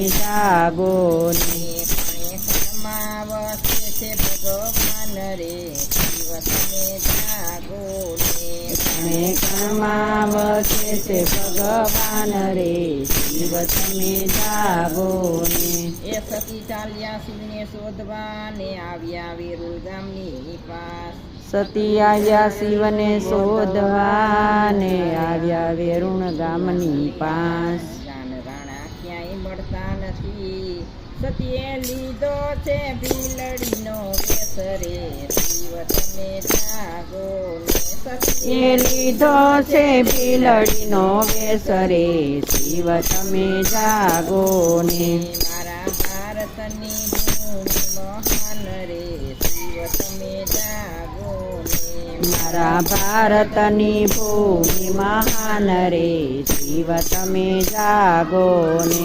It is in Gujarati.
જાગો ને કણમાં વસે છે ભગવાન રે શિવ તમે જાગો ને કણમાં વસે છે ભગવાન રે શિવ તમે જાગો ને એ સતી ચાલ્યા શિવને શોધવા ને આવ્યા વેરુળ ગામની પાસ સતી આવ્યા શિવને શોધવા ને આવ્યા વેરુણ ગામની પાસ જાન રાણા ક્યાંય મળતા નથી સતીએ લીધો છે ભીલડીનો વેશ રે શિવ તમે જાગો ને એ લીધો છે ભીલડીનો વેશ રે શિવ તમે જાગો ને મારા ભારતની ભૂમિ મહાન રે શિવ તમે જાગો ને મારા ભારતની ભૂમિ મહાન રે શિવ તમે જાગો ને